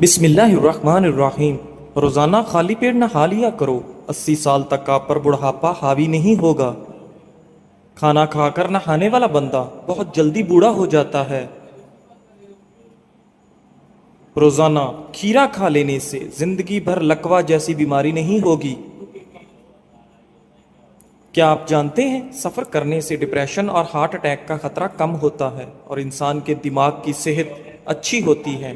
بسم اللہ الرحمن الرحیم۔ روزانہ خالی پیٹ نہا لیا کرو، 80 سال تک آپ پر بڑھاپا حاوی نہیں ہوگا۔ کھانا کھا کر نہانے والا بندہ بہت جلدی بوڑھا ہو جاتا ہے۔ روزانہ کھیرا کھا لینے سے زندگی بھر لکوہ جیسی بیماری نہیں ہوگی۔ کیا آپ جانتے ہیں سفر کرنے سے ڈپریشن اور ہارٹ اٹیک کا خطرہ کم ہوتا ہے اور انسان کے دماغ کی صحت اچھی ہوتی ہے۔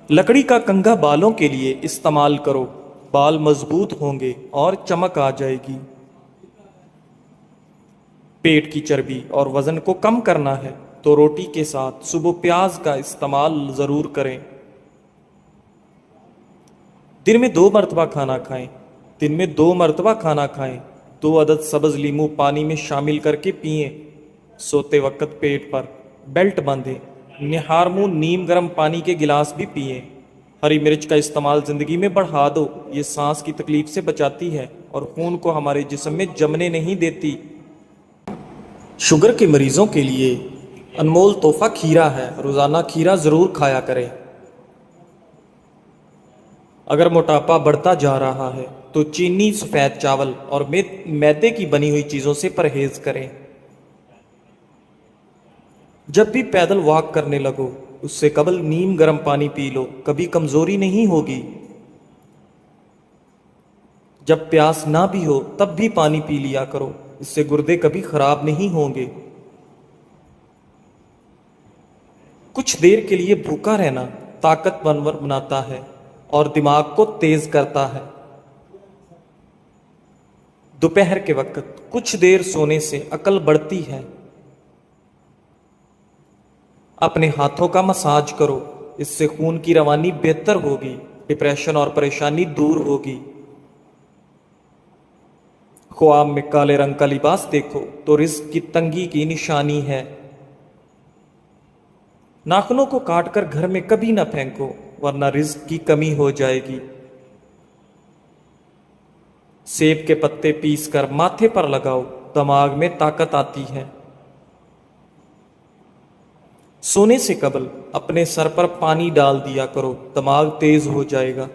لکڑی کا کنگھا بالوں کے لیے استعمال کرو، بال مضبوط ہوں گے اور چمک آ جائے گی۔ پیٹ کی چربی اور وزن کو کم کرنا ہے تو روٹی کے ساتھ صبح پیاز کا استعمال ضرور کریں۔ دن میں 2 مرتبہ کھانا کھائیں۔ دن میں 2 مرتبہ کھانا کھائیں۔ 2 عدد سبز لیموں پانی میں شامل کر کے پئیں۔ سوتے وقت پیٹ پر بیلٹ باندھیں۔ نہار منہ نیم گرم پانی کے گلاس بھی پئیں۔ ہری مرچ کا استعمال زندگی میں بڑھا دو، یہ سانس کی تکلیف سے بچاتی ہے اور خون کو ہمارے جسم میں جمنے نہیں دیتی۔ شوگر کے مریضوں کے لیے انمول تحفہ کھیرا ہے، روزانہ کھیرا ضرور کھایا کریں۔ اگر موٹاپا بڑھتا جا رہا ہے تو چینی، سفید چاول اور میدے کی بنی ہوئی چیزوں سے پرہیز کریں۔ جب بھی پیدل واک کرنے لگو اس سے قبل نیم گرم پانی پی لو، کبھی کمزوری نہیں ہوگی۔ جب پیاس نہ بھی ہو تب بھی پانی پی لیا کرو، اس سے گردے کبھی خراب نہیں ہوں گے۔ کچھ دیر کے لیے بھوکا رہنا طاقتور بناتا ہے اور دماغ کو تیز کرتا ہے۔ دوپہر کے وقت کچھ دیر سونے سے عقل بڑھتی ہے۔ اپنے ہاتھوں کا مساج کرو، اس سے خون کی روانی بہتر ہوگی، ڈپریشن اور پریشانی دور ہوگی۔ خواب میں کالے رنگ کا لباس دیکھو تو رزق کی تنگی کی نشانی ہے۔ ناخنوں کو کاٹ کر گھر میں کبھی نہ پھینکو ورنہ رزق کی کمی ہو جائے گی۔ سیب کے پتے پیس کر ماتھے پر لگاؤ، دماغ میں طاقت آتی ہے۔ سونے سے قبل اپنے سر پر پانی ڈال دیا کرو، دماغ تیز ہو جائے گا۔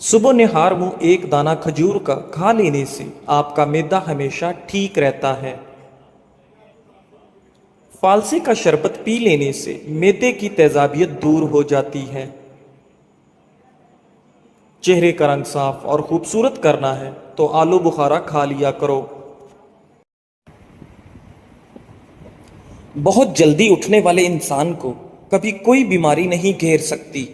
صبح نہار منہ 1 دانہ کھجور کا کھا لینے سے آپ کا معدہ ہمیشہ ٹھیک رہتا ہے۔ فالسے کا شربت پی لینے سے معدے کی تیزابیت دور ہو جاتی ہے۔ چہرے کا رنگ صاف اور خوبصورت کرنا ہے تو آلو بخارا کھا لیا کرو۔ بہت جلدی اٹھنے والے انسان کو کبھی کوئی بیماری نہیں گھیر سکتی۔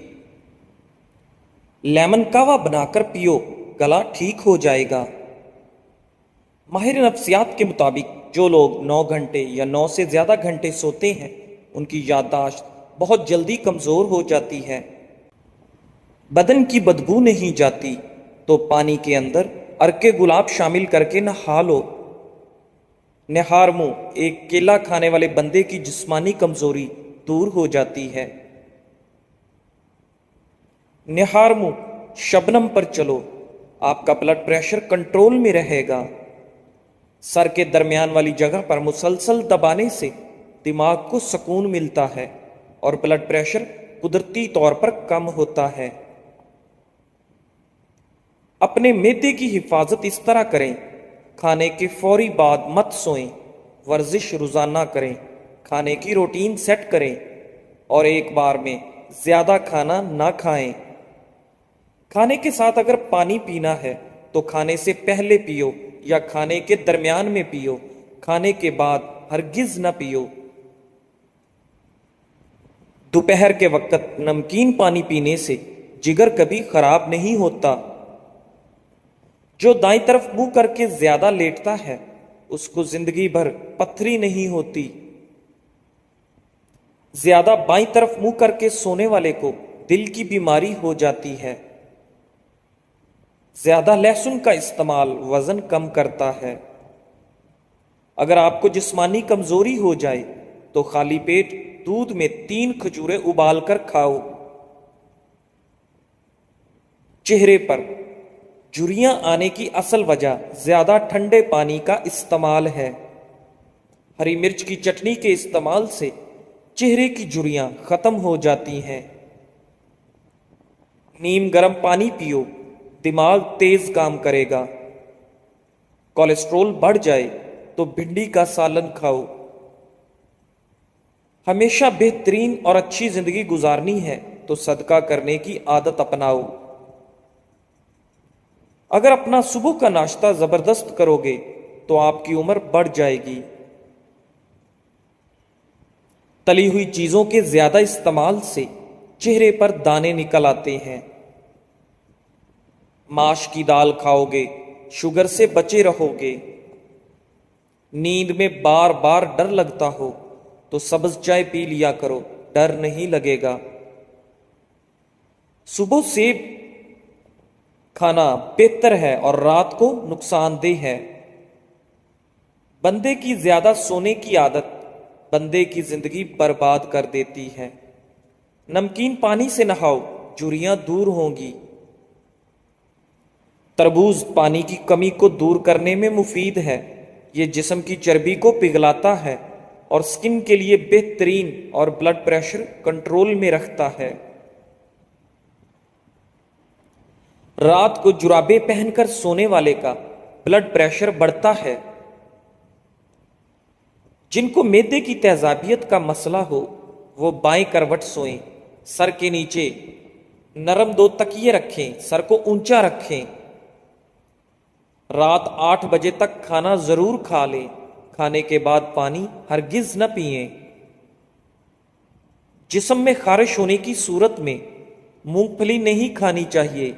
لیمن کہوہ بنا کر پیو، گلا ٹھیک ہو جائے گا۔ ماہر نفسیات کے مطابق جو لوگ 9 گھنٹے یا 9 سے زیادہ گھنٹے سوتے ہیں ان کی یادداشت بہت جلدی کمزور ہو جاتی ہے۔ بدن کی بدبو نہیں جاتی تو پانی کے اندر عرق گلاب شامل کر کے نہا لو۔ نہار منہ ایک کیلا کھانے والے بندے کی جسمانی کمزوری دور ہو جاتی ہے۔ نہار منہ شبنم پر چلو، آپ کا بلڈ پریشر کنٹرول میں رہے گا۔ سر کے درمیان والی جگہ پر مسلسل دبانے سے دماغ کو سکون ملتا ہے اور بلڈ پریشر قدرتی طور پر کم ہوتا ہے۔ اپنے معدے کی حفاظت اس طرح کریں، کھانے کے فوری بعد مت سوئیں، ورزش روزانہ کریں، کھانے کی روٹین سیٹ کریں اور ایک بار میں زیادہ کھانا نہ کھائیں۔ کھانے کے ساتھ اگر پانی پینا ہے تو کھانے سے پہلے پیو یا کھانے کے درمیان میں پیو، کھانے کے بعد ہرگز نہ پیو۔ دوپہر کے وقت نمکین پانی پینے سے جگر کبھی خراب نہیں ہوتا۔ جو دائیں طرف منہ کر کے زیادہ لیٹتا ہے اس کو زندگی بھر پتھری نہیں ہوتی۔ زیادہ بائیں طرف منہ کر کے سونے والے کو دل کی بیماری ہو جاتی ہے۔ زیادہ لہسن کا استعمال وزن کم کرتا ہے۔ اگر آپ کو جسمانی کمزوری ہو جائے تو خالی پیٹ دودھ میں 3 کھجوریں ابال کر کھاؤ۔ چہرے پر جھریاں آنے کی اصل وجہ زیادہ ٹھنڈے پانی کا استعمال ہے۔ ہری مرچ کی چٹنی کے استعمال سے چہرے کی جھریاں ختم ہو جاتی ہیں۔ نیم گرم پانی پیو، دماغ تیز کام کرے گا۔ کولیسٹرول بڑھ جائے تو بھنڈی کا سالن کھاؤ۔ ہمیشہ بہترین اور اچھی زندگی گزارنی ہے تو صدقہ کرنے کی عادت اپناؤ۔ اگر اپنا صبح کا ناشتہ زبردست کرو گے تو آپ کی عمر بڑھ جائے گی۔ تلی ہوئی چیزوں کے زیادہ استعمال سے چہرے پر دانے نکل آتے ہیں۔ ماش کی دال کھاؤ گے، شوگر سے بچے رہو گے۔ نیند میں بار بار ڈر لگتا ہو تو سبز چائے پی لیا کرو، ڈر نہیں لگے گا۔ صبح سیب کھانا بہتر ہے اور رات کو نقصان دہ ہے۔ بندے کی زیادہ سونے کی عادت بندے کی زندگی برباد کر دیتی ہے۔ نمکین پانی سے نہاؤ، جھریاں دور ہوں گی۔ تربوز پانی کی کمی کو دور کرنے میں مفید ہے۔ یہ جسم کی چربی کو پگھلاتا ہے اور سکن کے لیے بہترین اور بلڈ پریشر کنٹرول میں رکھتا ہے۔ رات کو جرابیں پہن کر سونے والے کا بلڈ پریشر بڑھتا ہے۔ جن کو معدے کی تیزابیت کا مسئلہ ہو وہ بائیں کروٹ سوئیں، سر کے نیچے نرم 2 تکیے رکھیں، سر کو اونچا رکھیں۔ رات 8 بجے تک کھانا ضرور کھا لیں، کھانے کے بعد پانی ہرگز نہ پئیں۔ جسم میں خارش ہونے کی صورت میں مونگ پھلی نہیں کھانی چاہیے۔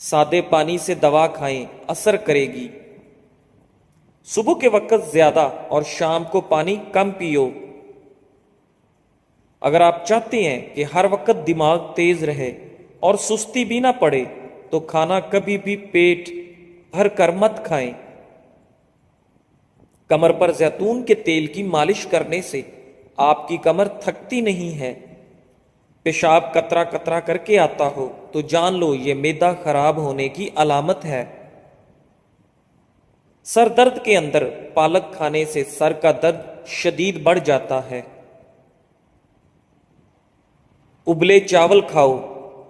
سادے پانی سے دوا کھائیں، اثر کرے گی۔ صبح کے وقت زیادہ اور شام کو پانی کم پیو۔ اگر آپ چاہتے ہیں کہ ہر وقت دماغ تیز رہے اور سستی بھی نہ پڑے تو کھانا کبھی بھی پیٹ بھر کر مت کھائیں۔ کمر پر زیتون کے تیل کی مالش کرنے سے آپ کی کمر تھکتی نہیں ہے۔ پیشاب قطرہ قطرہ کر کے آتا ہو تو جان لو یہ معدہ خراب ہونے کی علامت ہے۔ سر درد کے اندر پالک کھانے سے سر کا درد شدید بڑھ جاتا ہے۔ ابلے چاول کھاؤ،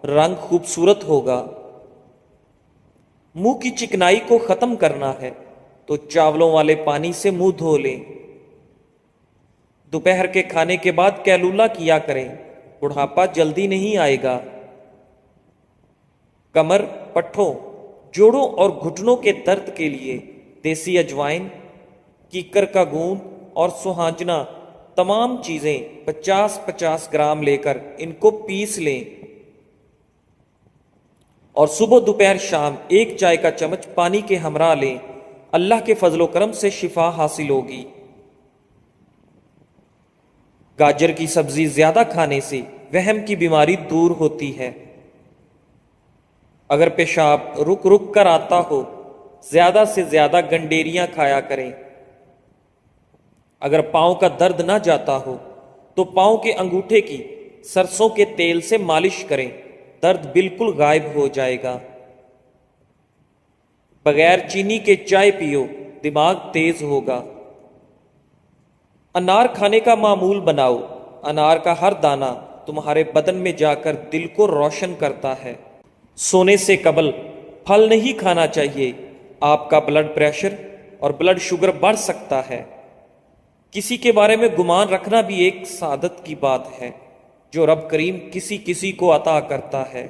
رنگ خوبصورت ہوگا۔ منہ کی چکنائی کو ختم کرنا ہے تو چاولوں والے پانی سے منہ دھو لیں۔ دوپہر کے کھانے کے بعد کیلولا کیا کریں، بڑھاپا جلدی نہیں آئے گا۔ کمر، پٹھوں، جوڑوں اور گھٹنوں کے درد کے لیے دیسی اجوائن، کیکر کا گوند اور سوہانجنا تمام چیزیں 50-50 گرام لے کر ان کو پیس لیں اور صبح دوپہر شام 1 چائے کا چمچ پانی کے ہمراہ لیں۔ اللہ کے فضل و کرم سے شفا حاصل ہوگی۔ گاجر کی سبزی زیادہ کھانے سے وہم کی بیماری دور ہوتی ہے۔ اگر پیشاب رک رک کر آتا ہو زیادہ سے زیادہ گنڈیریاں کھایا کریں۔ اگر پاؤں کا درد نہ جاتا ہو تو پاؤں کے انگوٹھے کی سرسوں کے تیل سے مالش کریں، درد بالکل غائب ہو جائے گا۔ بغیر چینی کے چائے پیو، دماغ تیز ہوگا۔ انار کھانے کا معمول بناؤ، انار کا ہر دانہ تمہارے بدن میں جا کر دل کو روشن کرتا ہے۔ سونے سے قبل پھل نہیں کھانا چاہیے، آپ کا بلڈ پریشر اور بلڈ شوگر بڑھ سکتا ہے۔ کسی کے بارے میں گمان رکھنا بھی ایک سعادت کی بات ہے جو رب کریم کسی کسی کو عطا کرتا ہے۔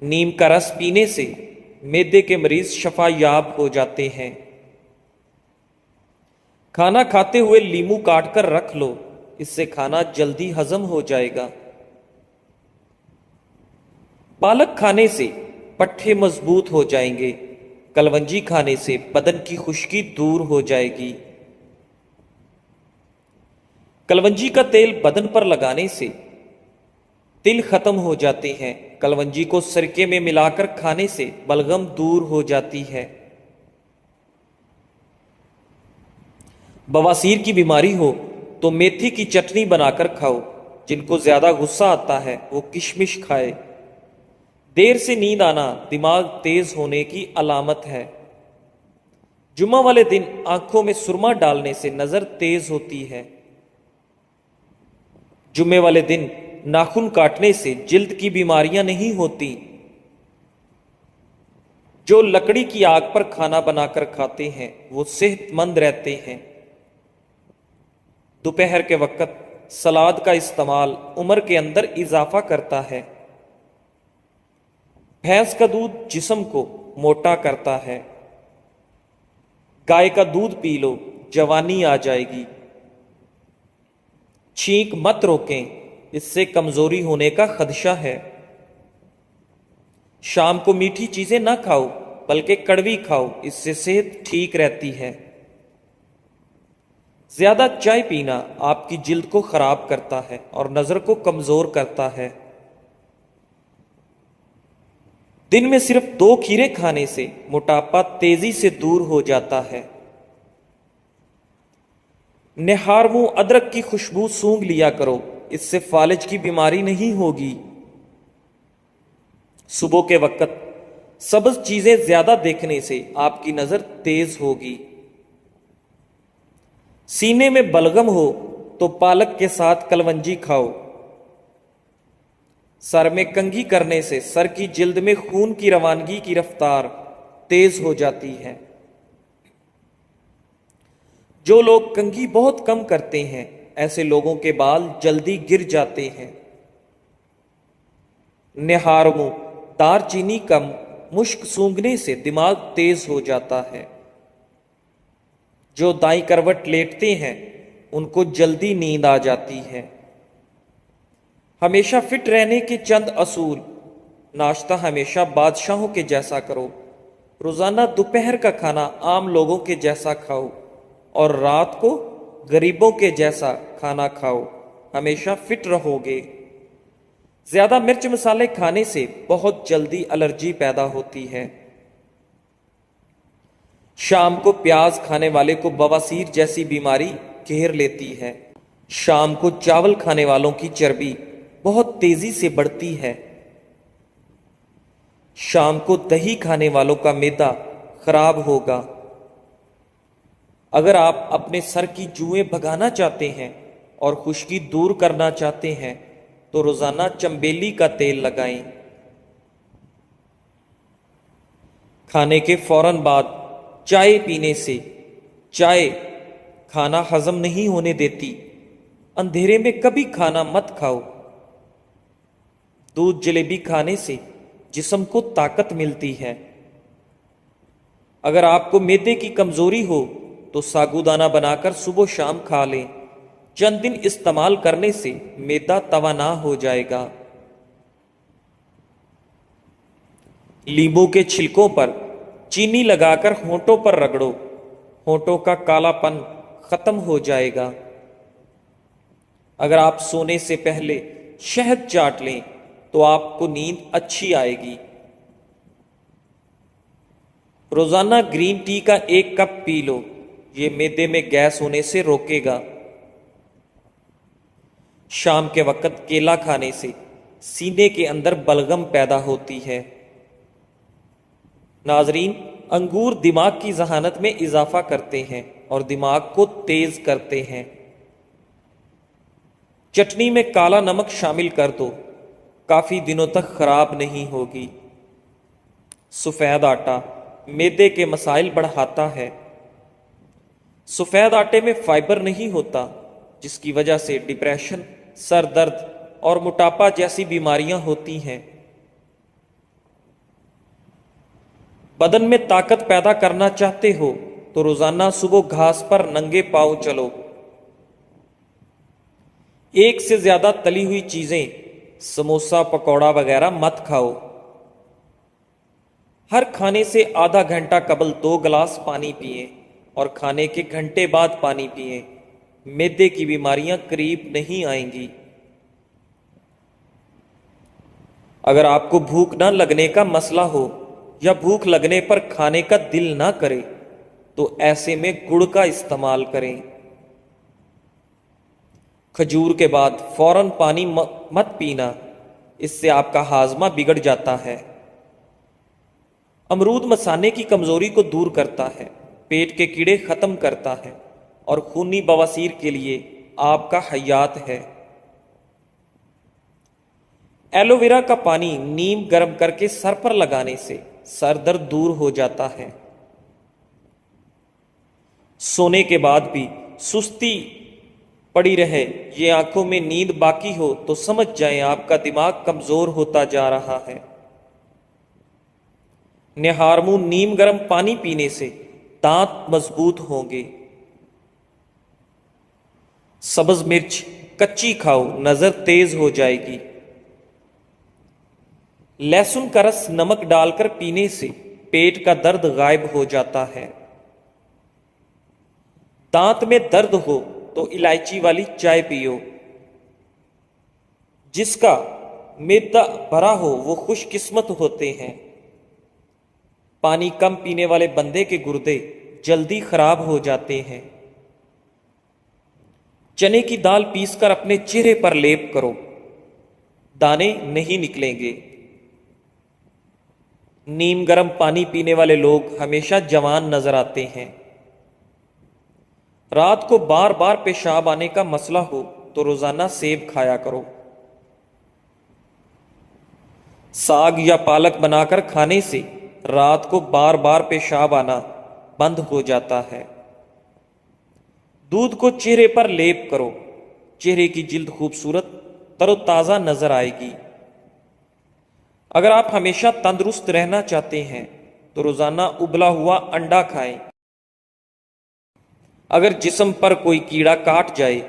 نیم کا رس پینے سے معدے کے مریض شفا یاب ہو جاتے ہیں۔ کھانا کھاتے ہوئے لیمو کاٹ کر رکھ لو، اس سے کھانا جلدی ہضم ہو جائے گا۔ پالک کھانے سے پٹھے مضبوط ہو جائیں گے۔ کلونجی کھانے سے بدن کی خشکی دور ہو جائے گی۔ کلونجی کا تیل بدن پر لگانے سے تل ختم ہو جاتے ہیں۔ کلونجی کو سرکے میں ملا کر کھانے سے بلغم دور ہو جاتی ہے۔ بواسیر کی بیماری ہو تو میتھی کی چٹنی بنا کر کھاؤ۔ جن کو زیادہ غصہ آتا ہے وہ کشمش کھائے۔ دیر سے نیند آنا دماغ تیز ہونے کی علامت ہے۔ جمعہ والے دن آنکھوں میں سرما ڈالنے سے نظر تیز ہوتی ہے۔ جمعے والے دن ناخن کاٹنے سے جلد کی بیماریاں نہیں ہوتی۔ جو لکڑی کی آگ پر کھانا بنا کر کھاتے ہیں وہ صحت مند رہتے ہیں۔ دوپہر کے وقت سلاد کا استعمال عمر کے اندر اضافہ کرتا ہے۔ بھینس کا دودھ جسم کو موٹا کرتا ہے۔ گائے کا دودھ پی لو، جوانی آ جائے گی۔ چھینک مت روکیں، اس سے کمزوری ہونے کا خدشہ ہے۔ شام کو میٹھی چیزیں نہ کھاؤ بلکہ کڑوی کھاؤ، اس سے صحت ٹھیک رہتی ہے۔ زیادہ چائے پینا آپ کی جلد کو خراب کرتا ہے اور نظر کو کمزور کرتا ہے۔ دن میں صرف 2 کھیرے کھانے سے موٹاپا تیزی سے دور ہو جاتا ہے۔ نہار منہ ادرک کی خوشبو سونگھ لیا کرو، اس سے فالج کی بیماری نہیں ہوگی۔ صبح کے وقت سبز چیزیں زیادہ دیکھنے سے آپ کی نظر تیز ہوگی۔ سینے میں بلغم ہو تو پالک کے ساتھ کلونجی کھاؤ۔ سر میں کنگھی کرنے سے سر کی جلد میں خون کی روانگی کی رفتار تیز ہو جاتی ہے۔ جو لوگ کنگھی بہت کم کرتے ہیں ایسے لوگوں کے بال جلدی گر جاتے ہیں۔ نہار منہ دار چینی کم مشک سونگھنے سے دماغ تیز ہو جاتا ہے۔ جو دائیں کروٹ لیٹتے ہیں ان کو جلدی نیند آ جاتی ہے۔ ہمیشہ فٹ رہنے کے چند اصول: ناشتہ ہمیشہ بادشاہوں کے جیسا کرو، روزانہ دوپہر کا کھانا عام لوگوں کے جیسا کھاؤ اور رات کو غریبوں کے جیسا کھانا کھاؤ، ہمیشہ فٹ رہو گے۔ زیادہ مرچ مسالے کھانے سے بہت جلدی الرجی پیدا ہوتی ہے۔ شام کو پیاز کھانے والے کو بواسیر جیسی بیماری گھیر لیتی ہے۔ شام کو چاول کھانے والوں کی چربی بہت تیزی سے بڑھتی ہے۔ شام کو دہی کھانے والوں کا معدہ خراب ہوگا۔ اگر آپ اپنے سر کی جوئیں بھگانا چاہتے ہیں اور خشکی دور کرنا چاہتے ہیں تو روزانہ چنبیلی کا تیل لگائیں۔ کھانے کے فوراً بعد چائے پینے سے چائے کھانا ہضم نہیں ہونے دیتی۔ اندھیرے میں کبھی کھانا مت کھاؤ۔ دودھ جلیبی کھانے سے جسم کو طاقت ملتی ہے۔ اگر آپ کو معدے کی کمزوری ہو تو ساگودانہ بنا کر صبح و شام کھا لیں۔ چند دن استعمال کرنے سے معدہ توانا ہو جائے گا۔ لیموں کے چھلکوں پر چینی لگا کر ہونٹوں پر رگڑو، ہونٹوں کا کالا پن ختم ہو جائے گا۔ اگر آپ سونے سے پہلے شہد چاٹ لیں تو آپ کو نیند اچھی آئے گی۔ روزانہ گرین ٹی کا 1 کپ پی لو، یہ معدے میں گیس ہونے سے روکے گا۔ شام کے وقت کیلا کھانے سے سینے کے اندر بلغم پیدا ہوتی ہے۔ ناظرین، انگور دماغ کی ذہانت میں اضافہ کرتے ہیں اور دماغ کو تیز کرتے ہیں۔ چٹنی میں کالا نمک شامل کر دو، کافی دنوں تک خراب نہیں ہوگی۔ سفید آٹا معدے کے مسائل بڑھاتا ہے۔ سفید آٹے میں فائبر نہیں ہوتا، جس کی وجہ سے ڈپریشن، سر درد اور موٹاپا جیسی بیماریاں ہوتی ہیں۔ بدن میں طاقت پیدا کرنا چاہتے ہو تو روزانہ صبح گھاس پر ننگے پاؤں چلو۔ 1 سے زیادہ تلی ہوئی چیزیں، سموسا، پکوڑا وغیرہ مت کھاؤ۔ ہر کھانے سے آدھا گھنٹہ قبل 2 گلاس پانی پئیں اور کھانے کے گھنٹے بعد پانی پئیں۔ معدے کی بیماریاں قریب نہیں آئیں گی۔ اگر آپ کو بھوک نہ لگنے کا مسئلہ ہو یا بھوک لگنے پر کھانے کا دل نہ کرے تو ایسے میں گڑ کا استعمال کریں۔ کھجور کے بعد فوراً پانی مت پینا، اس سے آپ کا ہاضمہ بگڑ جاتا ہے۔ امرود مثانے کی کمزوری کو دور کرتا ہے۔ پیٹ کے کیڑے ختم کرتا ہے اور خونی بواسیر کے لیے آپ کا حیات ہے۔ ایلو ویرا کا پانی نیم گرم کر کے سر پر لگانے سے سر درد دور ہو جاتا ہے۔ سونے کے بعد بھی سستی پڑی رہے، یہ آنکھوں میں نیند باقی ہو تو سمجھ جائیں آپ کا دماغ کمزور ہوتا جا رہا ہے۔ نہار منہ نیم گرم پانی پینے سے دانت مضبوط ہوں گے۔ سبز مرچ کچی کھاؤ، نظر تیز ہو جائے گی۔ لہسن کا رس نمک ڈال کر پینے سے پیٹ کا درد غائب ہو جاتا ہے۔ دانت میں درد ہو تو الائچی والی چائے پیو۔ جس کا معدہ بھرا ہو وہ خوش قسمت ہوتے ہیں۔ پانی کم پینے والے بندے کے گردے جلدی خراب ہو جاتے ہیں۔ چنے کی دال پیس کر اپنے چہرے پر لیپ کرو، دانے نہیں نکلیں گے۔ نیم گرم پانی پینے والے لوگ ہمیشہ جوان نظر آتے ہیں۔ رات کو بار بار پیشاب آنے کا مسئلہ ہو تو روزانہ سیب کھایا کرو۔ ساگ یا پالک بنا کر کھانے سے رات کو بار بار پیشاب آنا بند ہو جاتا ہے۔ دودھ کو چہرے پر لیپ کرو، چہرے کی جلد خوبصورت تر و تازہ نظر آئے گی۔ اگر آپ ہمیشہ تندرست رہنا چاہتے ہیں تو روزانہ ابلا ہوا انڈا کھائیں۔ اگر جسم پر کوئی کیڑا کاٹ جائے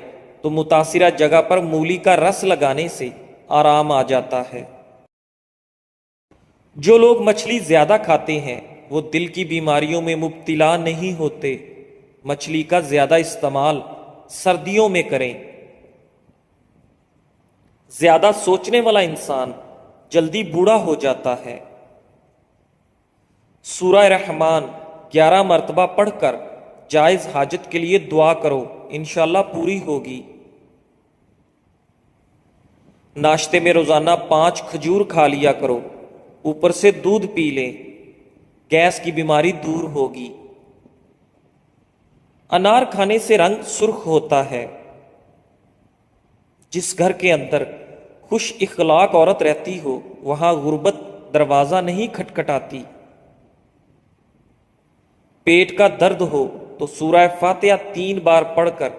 تو متاثرہ جگہ پر مولی کا رس لگانے سے آرام آ جاتا ہے۔ جو لوگ مچھلی زیادہ کھاتے ہیں وہ دل کی بیماریوں میں مبتلا نہیں ہوتے۔ مچھلی کا زیادہ استعمال سردیوں میں کریں۔ زیادہ سوچنے والا انسان جلدی بوڑھا ہو جاتا ہے۔ سورہ رحمان 11 مرتبہ پڑھ کر جائز حاجت کے لیے دعا کرو، انشاءاللہ پوری ہوگی۔ ناشتے میں روزانہ 5 کھجور کھا لیا کرو، اوپر سے دودھ پی لیں، گیس کی بیماری دور ہوگی۔ انار کھانے سے رنگ سرخ ہوتا ہے۔ جس گھر کے اندر خوش اخلاق عورت رہتی ہو وہاں غربت دروازہ نہیں کھٹکھٹاتی۔ پیٹ کا درد ہو تو سورہ فاتحہ 3 بار پڑھ کر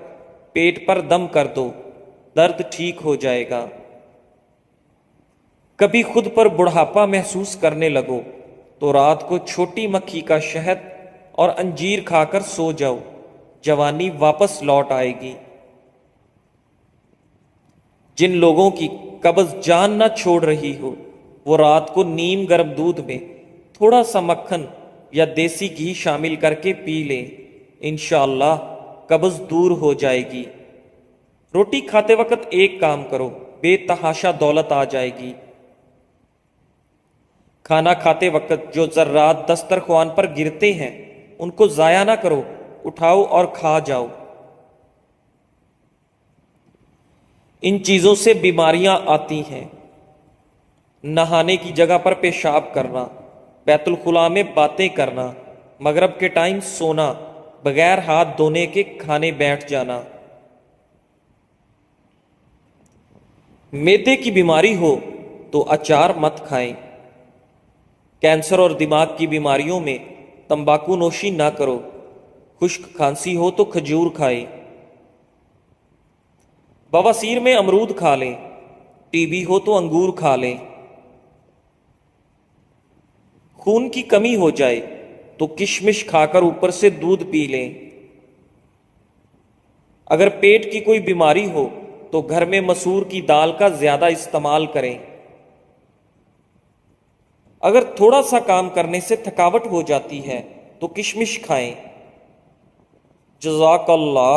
پیٹ پر دم کر دو، درد ٹھیک ہو جائے گا۔ کبھی خود پر بڑھاپا محسوس کرنے لگو تو رات کو چھوٹی مکھی کا شہد اور انجیر کھا کر سو جاؤ، جوانی واپس لوٹ آئے گی۔ جن لوگوں کی قبض جان نہ چھوڑ رہی ہو وہ رات کو نیم گرم دودھ میں تھوڑا سا مکھن یا دیسی گھی شامل کر کے پی لیں، انشاءاللہ قبض دور ہو جائے گی۔ روٹی کھاتے وقت ایک کام کرو، بے تحاشا دولت آ جائے گی۔ کھانا کھاتے وقت جو ذرات دسترخوان پر گرتے ہیں ان کو ضائع نہ کرو، اٹھاؤ اور کھا جاؤ۔ ان چیزوں سے بیماریاں آتی ہیں۔ نہانے کی جگہ پر پیشاب کرنا، بیت الخلاء میں باتیں کرنا، مغرب کے ٹائم سونا، بغیر ہاتھ دھونے کے کھانے بیٹھ جانا۔ معدے کی بیماری ہو تو اچار مت کھائیں۔ کینسر اور دماغ کی بیماریوں میں تمباکو نوشی نہ کرو۔ خشک کھانسی ہو تو کھجور کھائیں۔ بواسیر میں امرود کھا لیں، ٹی بی ہو تو انگور کھا لیں۔ خون کی کمی ہو جائے تو کشمش کھا کر اوپر سے دودھ پی لیں۔ اگر پیٹ کی کوئی بیماری ہو تو گھر میں مسور کی دال کا زیادہ استعمال کریں۔ اگر تھوڑا سا کام کرنے سے تھکاوٹ ہو جاتی ہے تو کشمش کھائیں۔ جزاک اللہ۔